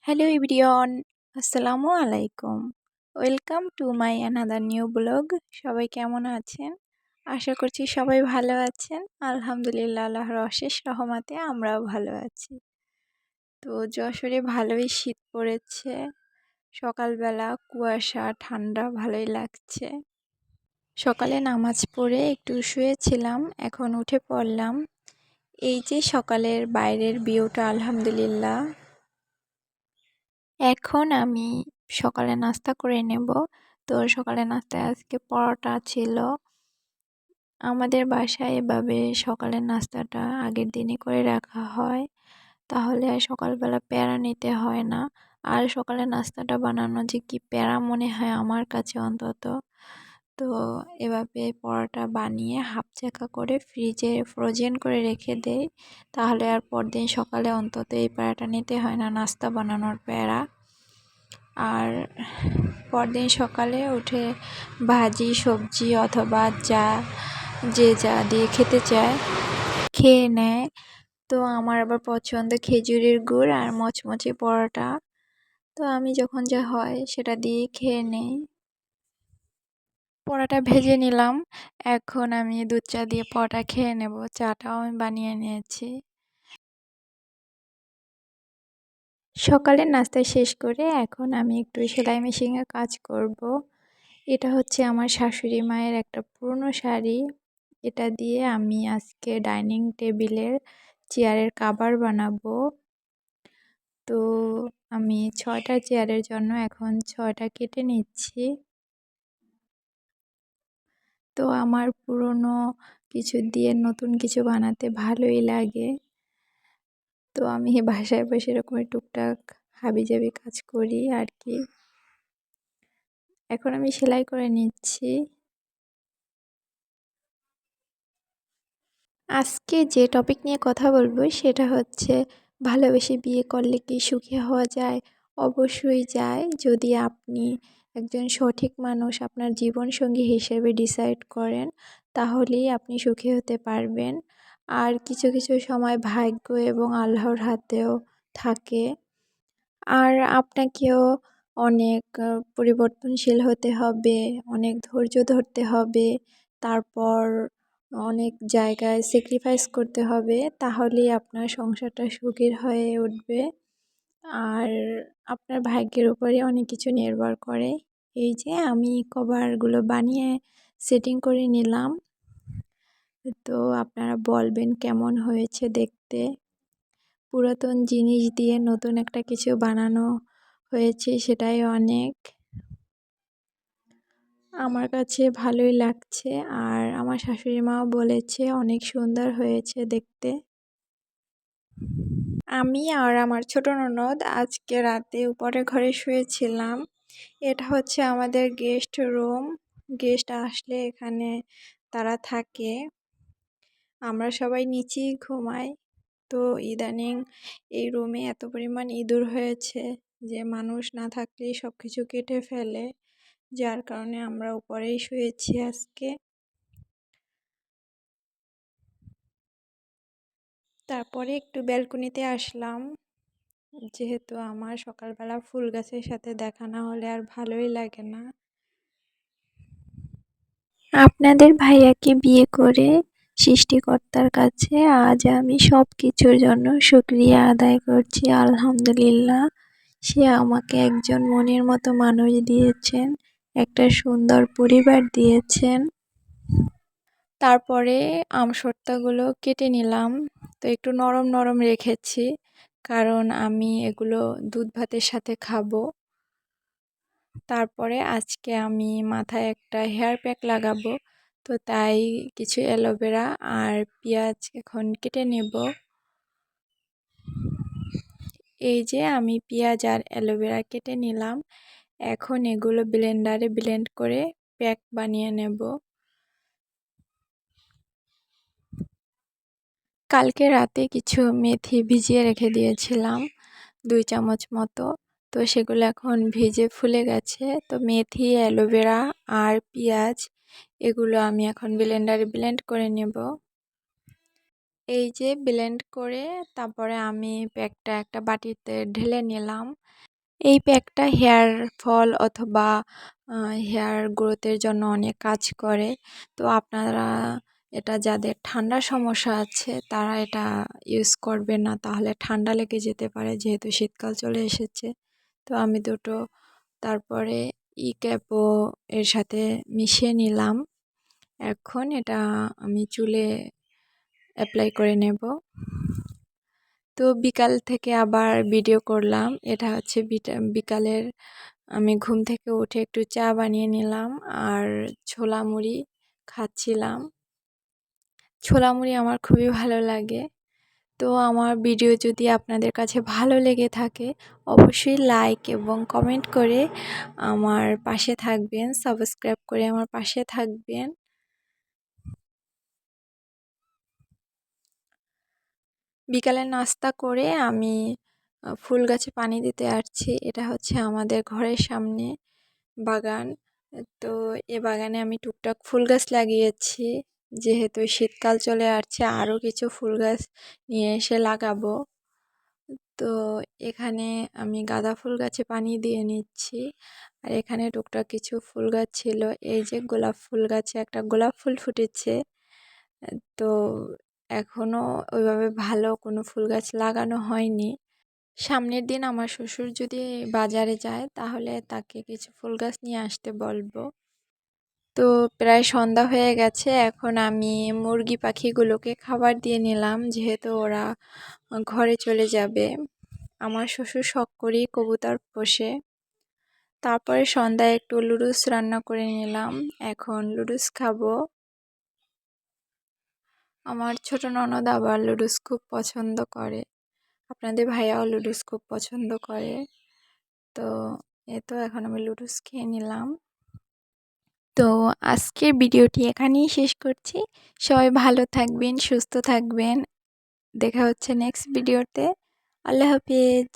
Hello everyone, আসসালামু আলাইকুম। Welcome to my another new blog. সবাই কেমন আছেন? আশা করছি সবাই ভালো আছেন। আলহামদুলিল্লাহ, আল্লাহর অশেষ রহমতে আমরাও ভালো আছি। তো যশোরে ভালোই শীত পড়েছে। সকালবেলা কুয়াশা, ঠান্ডা ভালোই লাগছে। সকালে নামাজ পড়ে একটু শুয়েছিলাম, এখন উঠে পড়লাম। এই যে সকালের বাইরের ভিউটা, আলহামদুলিল্লাহ। এখন আমি সকালে নাস্তা করে নেব। তো সকালে নাস্তায় আজকে পরোটা ছিল। আমাদের বাসায় এভাবে সকালের নাস্তাটা আগের দিনই করে রাখা হয়, তাহলে আর সকালবেলা প্যারা নিতে হয় না। আর সকালের নাস্তাটা বানানো যে কি প্যারা মনে হয় আমার কাছে অন্তত। তো এভাবে পরোটা বানিয়ে হাফ চাকা করে ফ্রিজে ফ্রোজেন করে রেখে দেই, তাহলে আর পরদিন সকালে অন্তত এই প্যারাটা নিতে হয় না, নাস্তা বানানোর প্যারা। আর পরদিন সকালে উঠে ভাজি সবজি অথবা যে যা দিয়ে খেতে চায় খেয়ে নেয়। তো আমার আবার পছন্দ খেজুরের গুড় আর মচমচে পরোটা। তো আমি যখন যা হয় সেটা দিয়ে খেয়ে নেই। পরোটা ভেজে নিলাম, এখন আমি দুধ চা দিয়ে পরোটা খেয়ে নেব। চাটাও আমি বানিয়ে নিয়েছি। সকালের নাস্তা শেষ করে এখন আমি একটু সেলাই মেশিনে কাজ করব। এটা হচ্ছে আমার শাশুড়ি মায়ের একটা পুরনো শাড়ি। এটা দিয়ে আমি আজকে ডাইনিং টেবিলের চেয়ারের কভার বানাবো। তো আমি 6টা চেয়ারের জন্য এখন 6টা কেটে নিচ্ছি। তো আমার পুরনো কিছু দিয়ে নতুন কিছু বানাতে ভালোই লাগে। তো আমি বাসায় বসে এরকম টুকটাক হাবিজাবি কাজ করি আর কি। এখন আমি সেলাই করে নিচ্ছি। আজকে যে টপিক নিয়ে কথা বলবো সেটা হচ্ছে, ভালোবেসে বিয়ে করলে কি সুখী হওয়া যায়? অবশ্যই যায়, যদি আপনি একজন সঠিক মানুষ আপনার জীবনসঙ্গী হিসেবে ডিসাইড করেন, তাহলেই আপনি সুখী হতে পারবেন। আর কিছু কিছু সময় ভাগ্য এবং আল্লাহর হাতেও থাকে। আর আপনাকেও অনেক পরিবর্তনশীল হতে হবে, অনেক ধৈর্য ধরতে হবে, তারপর অনেক জায়গায় স্যাক্রিফাইস করতে হবে, তাহলেই আপনার সংসারটা সুখের হয়ে উঠবে। আর আপনার ভাগ্যের উপরে অনেক কিছু নির্ভর করে। এই যে আমি কভারগুলো বানিয়ে সেটিং করে নিলাম। তো আপনারা বলবেন কেমন হয়েছে দেখতে। পুরাতন জিনিস দিয়ে নতুন একটা কিছু বানানো হয়েছে, সেটাই অনেক। আমার কাছে ভালোই লাগছে, আর আমার শাশুড়ি মাও বলেছে অনেক সুন্দর হয়েছে দেখতে। আমি আর আমার ছোট ননদ আজকে রাতে উপরের ঘরে শুয়েছিলাম। এটা হচ্ছে আমাদের গেস্ট রুম। গেস্ট আসলে এখানে তারা থাকে। আমরা সবাই নিচেই ঘুমাই। তো ইদানিং এই রুমে এত পরিমাণ ইঁদুর হয়েছে যে মানুষ না থাকলেই সব কিছু কেটে ফেলে, যার কারণে আমরা উপরেই শুয়েছি আজকে। তারপরে একটু ব্যালকনিতে আসলাম, যেহেতু আমার সকালবেলা ফুল গাছের সাথে দেখা না হলে আর ভালোই লাগে না। আপনাদের ভাইয়াকে বিয়ে করে সৃষ্টিকর্তার কাছে আজ আমি সব কিছুর জন্য শুকরিয়া আদায় করছি, আলহামদুলিল্লাহ। সে আমাকে একজন মনের মতো মানুষ দিয়েছেন, একটা সুন্দর পরিবার দিয়েছেন। তারপরে আমসত্ত্বগুলো কেটে নিলাম। তো একটু নরম নরম রেখেছি, কারণ আমি এগুলো দুধ ভাতের সাথে খাবো। তারপরে আজকে আমি মাথায় একটা হেয়ার প্যাক লাগাবো, তো তাই কিছু অ্যালোভেরা আর পেঁয়াজ এখন কেটে নেব। এই যে আমি পেঁয়াজ আর অ্যালোভেরা কেটে নিলাম, এখন এগুলো ব্লেন্ডারে ব্লেন্ড করে প্যাক বানিয়ে নেব। কালকে রাতে কিছু মেথি ভিজিয়ে রেখে দিয়েছিলাম, 2 চামচ মতো। তো সেগুলো এখন ভিজে ফুলে গেছে। তো মেথি, অ্যালোভেরা আর পেঁয়াজ এগুলো আমি এখন ব্লেন্ডারে ব্লেন্ড করে নেব। এই যে ব্লেন্ড করে তারপরে আমি প্যাকটা একটা বাটিতে ঢেলে নিলাম। এই প্যাকটা হেয়ার ফল অথবা হেয়ার গ্রোথের জন্য অনেক কাজ করে। তো আপনারা এটা যাদের ঠান্ডার সমস্যা আছে তারা এটা ইউজ করবেন না, তাহলে ঠান্ডা লেগে যেতে পারে, যেহেতু শীতকাল চলে এসেছে। তো আমি দুটো তারপরে ক্যাপও এর সাথে মিশিয়ে নিলাম। এখন এটা আমি চুলে অ্যাপ্লাই করে নেব। তো বিকাল থেকে আবার ভিডিও করলাম। এটা হচ্ছে বিকালের আমি ঘুম থেকে উঠে একটু চা বানিয়ে নিলাম আর ছোলা মুড়ি খাচ্ছিলাম। ছোলা মুড়ি আমার খুবই ভালো লাগে। তো আমার ভিডিও যদি আপনাদের কাছে ভালো লেগে থাকে অবশ্যই লাইক এবং কমেন্ট করে আমার পাশে থাকবেন, সাবস্ক্রাইব করে আমার পাশে থাকবেন। বিকালে নাস্তা করে আমি ফুল গাছে পানি দিতে আসছি। এটা হচ্ছে আমাদের ঘরের সামনে বাগান। তো এ বাগানে আমি টুকটাক ফুল গাছ লাগিয়েছি, যেহেতু শীতকাল চলে আসছে আরও কিছু ফুল গাছ নিয়ে এসে লাগাবো। তো এখানে আমি গাঁদা ফুল গাছে পানি দিয়ে নিচ্ছি, আর এখানে টুকটাক কিছু ফুল গাছ ছিল। এই যে গোলাপ ফুল গাছে একটা গোলাপ ফুল ফুটেছে। তো এখনও ওইভাবে ভালো কোনো ফুল গাছ লাগানো হয়নি। সামনের দিন আমার শ্বশুর যদি বাজারে যায় তাহলে তাকে কিছু ফুল গাছ নিয়ে আসতে বলবো। তো প্রায় সন্ধ্যা হয়ে গেছে, এখন আমি মুরগি পাখিগুলোকে খাবার দিয়ে নিলাম, যেহেতু ওরা ঘরে চলে যাবে। আমার শ্বশুর শখ করেই কবুতর পোষে। তারপরে সন্ধ্যায় একটু লুডুস রান্না করে নিলাম, এখন লুডুস খাবো। আমার ছোট ননদ আবার লুডুস খুব পছন্দ করে, আপনাদের ভাইয়াও লুডুস খুব পছন্দ করে। তো তো এখন আমি লুডুস খেয়ে নিলাম। তো আজকের ভিডিওটি এখানেই শেষ করছি। সবাই ভালো থাকবেন, সুস্থ থাকবেন। দেখা হচ্ছে নেক্সট ভিডিওতে। আল্লাহ হাফেজ।